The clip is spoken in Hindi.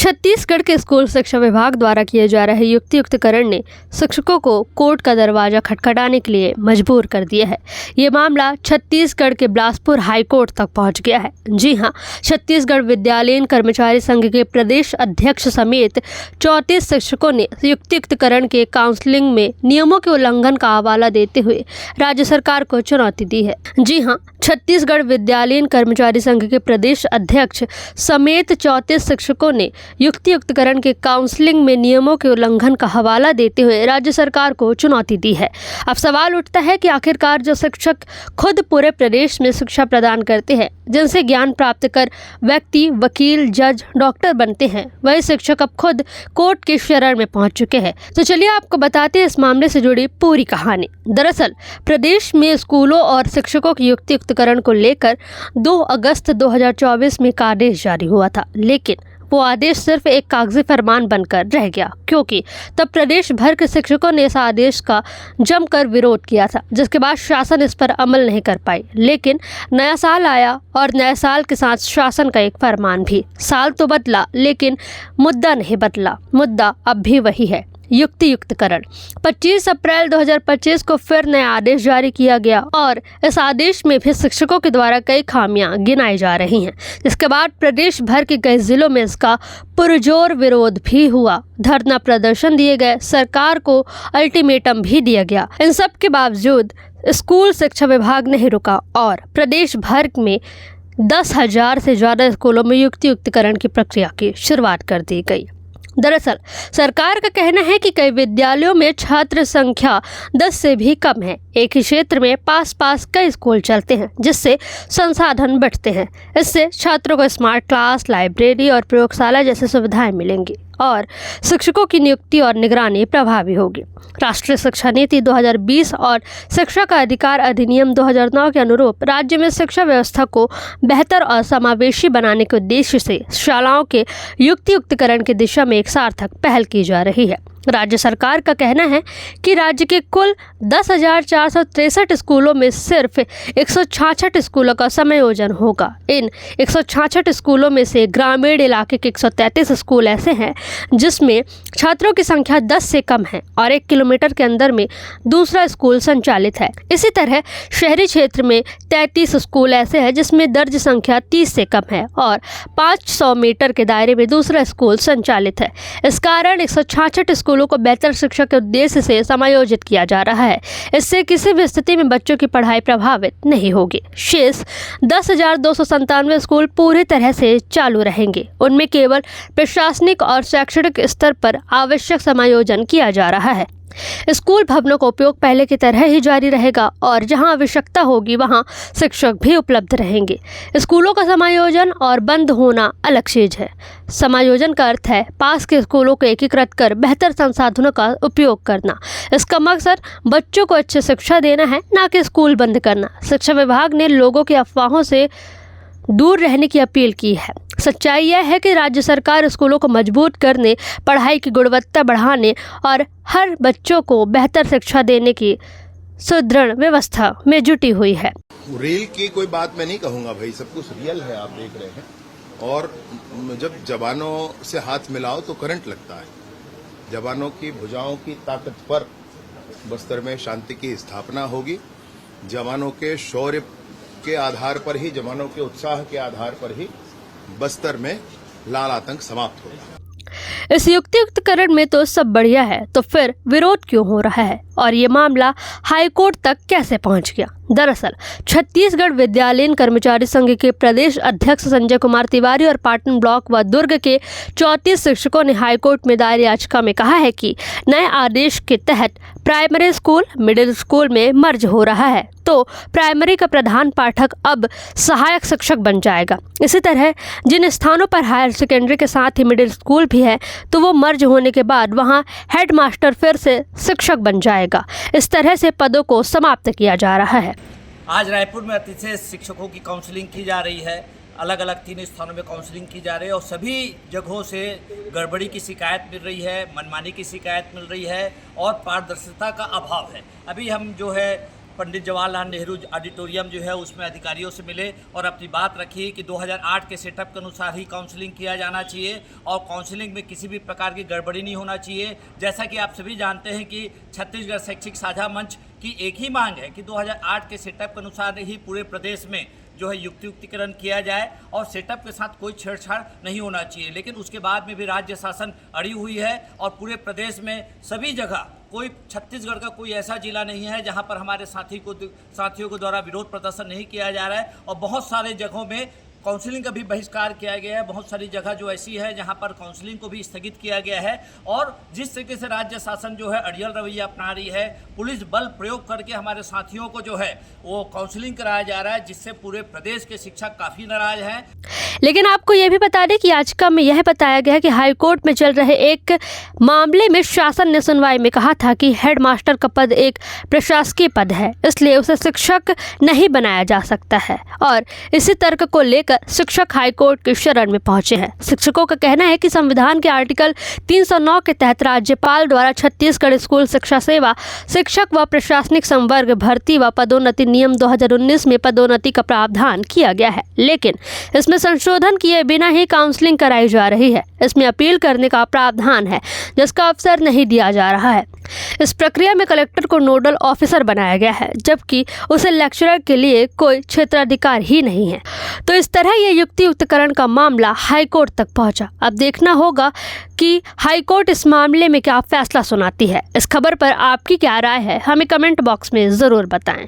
छत्तीसगढ़ के स्कूल शिक्षा विभाग द्वारा किए जा रहे युक्तियुक्तकरण ने शिक्षकों को कोर्ट का दरवाजा खटखटाने के लिए मजबूर कर दिया है। ये मामला छत्तीसगढ़ के बिलासपुर हाई कोर्ट तक पहुंच गया है। जी हां, छत्तीसगढ़ विद्यालयीन कर्मचारी संघ के प्रदेश अध्यक्ष समेत 34 शिक्षकों ने युक्तियुक्तकरण के काउंसलिंग में नियमों के उल्लंघन का हवाला देते हुए राज्य सरकार को चुनौती दी है। जी हां, छत्तीसगढ़ विद्यालयीन कर्मचारी संघ के प्रदेश अध्यक्ष समेत 34 शिक्षकों ने युक्तियुक्तकरण के काउंसलिंग में नियमों के उल्लंघन का हवाला देते हुए राज्य सरकार को चुनौती दी है। अब सवाल उठता है कि आखिरकार जो शिक्षक खुद पूरे प्रदेश में शिक्षा प्रदान करते हैं, जिनसे ज्ञान प्राप्त कर व्यक्ति वकील, जज, डॉक्टर बनते हैं, वही शिक्षक अब खुद कोर्ट के शरण में पहुंच चुके हैं। तो चलिए आपको बताते हैं इस मामले से जुड़ी पूरी कहानी। दरअसल प्रदेश में स्कूलों और शिक्षकों के युक्तियुक्तकरण को लेकर 2 अगस्त 2024 में एक आदेश जारी हुआ था, लेकिन वो आदेश सिर्फ एक कागजी फरमान बनकर रह गया, क्योंकि तब प्रदेश भर के शिक्षकों ने इस आदेश का जमकर विरोध किया था, जिसके बाद शासन इस पर अमल नहीं कर पाई। लेकिन नया साल आया और नए साल के साथ शासन का एक फरमान भी। साल तो बदला लेकिन मुद्दा नहीं बदला। मुद्दा अब भी वही है, युक्तियुक्तकरण। 25 अप्रैल 2025 को फिर नया आदेश जारी किया गया और इस आदेश में भी शिक्षकों के द्वारा कई खामियां गिनाई जा रही हैं। इसके बाद प्रदेश भर के कई जिलों में इसका पुरजोर विरोध भी हुआ, धरना प्रदर्शन दिए गए, सरकार को अल्टीमेटम भी दिया गया। इन सब के बावजूद स्कूल शिक्षा विभाग नहीं रुका और प्रदेश भर में 10,000 से ज्यादा स्कूलों में युक्तियुक्तकरण की प्रक्रिया की शुरुआत कर दी गई। दरअसल सरकार का कहना है कि कई विद्यालयों में छात्र संख्या 10 से भी कम है। एक ही क्षेत्र में पास कई स्कूल चलते हैं, जिससे संसाधन बढ़ते हैं। इससे छात्रों को स्मार्ट क्लास, लाइब्रेरी और प्रयोगशाला जैसी सुविधाएं मिलेंगी और शिक्षकों की नियुक्ति और निगरानी प्रभावी होगी। राष्ट्रीय शिक्षा नीति 2020 और शिक्षा का अधिकार अधिनियम 2009 के अनुरूप राज्य में शिक्षा व्यवस्था को बेहतर और समावेशी बनाने के उद्देश्य से शालाओं के युक्तियुक्तकरण की दिशा में एक सार्थक पहल की जा रही है। राज्य सरकार का कहना है कि राज्य के कुल 10,463 स्कूलों में सिर्फ 166 स्कूलों का समायोजन होगा। इन 166 स्कूलों में से ग्रामीण इलाके के 133 स्कूल ऐसे हैं जिसमें छात्रों की संख्या 10 से कम है और 1 किलोमीटर के अंदर में दूसरा स्कूल संचालित है। इसी तरह शहरी क्षेत्र में 33 स्कूल ऐसे हैं जिसमें दर्ज संख्या 30 से कम है और 500 मीटर के दायरे में दूसरा स्कूल संचालित है। इस कारण 166 स्कूलों को बेहतर शिक्षा के उद्देश्य से समायोजित किया जा रहा है। इससे किसी भी स्थिति में बच्चों की पढ़ाई प्रभावित नहीं होगी। शेष 10,297 स्कूल पूरी तरह से चालू रहेंगे। उनमें केवल प्रशासनिक और शैक्षणिक स्तर पर आवश्यक समायोजन किया जा रहा है। स्कूल भवनों का उपयोग पहले की तरह ही जारी रहेगा और जहां आवश्यकता होगी वहां शिक्षक भी उपलब्ध रहेंगे। स्कूलों का समायोजन और बंद होना अलग चीज है। समायोजन का अर्थ है पास के स्कूलों को एकीकृत कर बेहतर संसाधनों का उपयोग करना। इसका मकसद बच्चों को अच्छी शिक्षा देना है, ना कि स्कूल बंद करना। शिक्षा विभाग ने लोगों की अफवाहों से दूर रहने की अपील की है। सच्चाई यह है कि राज्य सरकार स्कूलों को मजबूत करने, पढ़ाई की गुणवत्ता बढ़ाने और हर बच्चों को बेहतर शिक्षा देने की सुदृढ़ व्यवस्था में जुटी हुई है। रेल की कोई बात मैं नहीं कहूंगा भाई, सब कुछ रियल है, आप देख रहे हैं। और जब जवानों से हाथ मिलाओ तो करंट लगता है। जवानों की भुजाओं की ताकत पर बस्तर में शांति की स्थापना होगी। जवानों के शौर्य के आधार पर ही, जवानों के उत्साह के आधार पर ही बस्तर में लाल आतंक समाप्त होगा। इस युक्तियुक्तकरण में तो सब बढ़िया है, तो फिर विरोध क्यों हो रहा है और ये मामला हाईकोर्ट तक कैसे पहुंच गया? दरअसल छत्तीसगढ़ विद्यालयीन कर्मचारी संघ के प्रदेश अध्यक्ष संजय कुमार तिवारी और पाटन ब्लॉक व दुर्ग के 34 शिक्षकों ने हाईकोर्ट में दायर याचिका में कहा है कि नए आदेश के तहत प्राइमरी स्कूल, मिडिल स्कूल में मर्ज हो रहा है, तो प्राइमरी का प्रधान पाठक अब सहायक शिक्षक बन जाएगा। इसी तरह जिन स्थानों पर हायर सेकेंडरी के साथ ही मिडिल स्कूल भी है, तो वो मर्ज होने के बाद वहाँ हेड मास्टर फिर से शिक्षक बन जाएगा। इस तरह से पदों को समाप्त किया जा रहा है। आज रायपुर में अतिथि शिक्षकों की काउंसलिंग की जा रही है। अलग अलग 3 स्थानों में काउंसलिंग की जा रही है और सभी जगहों से गड़बड़ी की शिकायत मिल रही है, मनमानी की शिकायत मिल रही है और पारदर्शिता का अभाव है। अभी हम जो है पंडित जवाहरलाल नेहरू ऑडिटोरियम जो है उसमें अधिकारियों से मिले और अपनी बात रखी कि 2008 के सेटअप के अनुसार ही काउंसलिंग किया जाना चाहिए और काउंसलिंग में किसी भी प्रकार की गड़बड़ी नहीं होना चाहिए। जैसा कि आप सभी जानते हैं कि छत्तीसगढ़ शैक्षिक साझा मंच की एक ही मांग है कि 2008 के सेटअप के अनुसार ही पूरे प्रदेश में जो है युक्तियुक्तिकरण किया जाए और सेटअप के साथ कोई छेड़छाड़ नहीं होना चाहिए। लेकिन उसके बाद में भी राज्य शासन अड़ी हुई है और पूरे प्रदेश में सभी जगह कोई छत्तीसगढ़ का कोई ऐसा जिला नहीं है जहां पर हमारे साथियों को द्वारा विरोध प्रदर्शन नहीं किया जा रहा है और बहुत सारे जगहों में काउंसलिंग का भी बहिष्कार किया गया है। बहुत सारी जगह जो ऐसी है जहां पर काउंसलिंग को भी स्थगित किया गया है और जिस तरीके से राज्य शासन जो है अड़ियल रवैया अपना रही है, पुलिस बल प्रयोग करके हमारे साथियों को जो है वो काउंसलिंग कराया जा रहा है, जिससे पूरे प्रदेश के शिक्षक काफ़ी नाराज हैं। लेकिन आपको यह भी बता दें कि याचिका में यह बताया गया है कि हाईकोर्ट में चल रहे एक मामले में शासन ने सुनवाई में कहा था कि हेडमास्टर का पद एक प्रशासकीय पद है, इसलिए उसे शिक्षक नहीं बनाया जा सकता है और इसी तर्क को लेकर शिक्षक हाईकोर्ट की शरण में पहुंचे हैं। शिक्षकों का कहना है कि संविधान के आर्टिकल 309 के तहत राज्यपाल द्वारा छत्तीसगढ़ स्कूल शिक्षा सेवा शिक्षक व प्रशासनिक संवर्ग भर्ती व पदोन्नति नियम 2019 में पदोन्नति का प्रावधान किया गया है, लेकिन इसमें संशोधन किए बिना ही काउंसलिंग कराई जा रही है। इसमें अपील करने का प्रावधान है, जिसका अवसर नहीं दिया जा रहा है। इस प्रक्रिया में कलेक्टर को नोडल ऑफिसर बनाया गया है, जबकि उसे लेक्चरर के लिए कोई क्षेत्राधिकार ही नहीं है। तो इस तरह ये युक्तियुक्तकरण का मामला हाईकोर्ट तक पहुंचा। अब देखना होगा कि हाईकोर्ट इस मामले में क्या फैसला सुनाती है। इस खबर पर आपकी क्या राय है, हमें कमेंट बॉक्स में ज़रूर बताएं।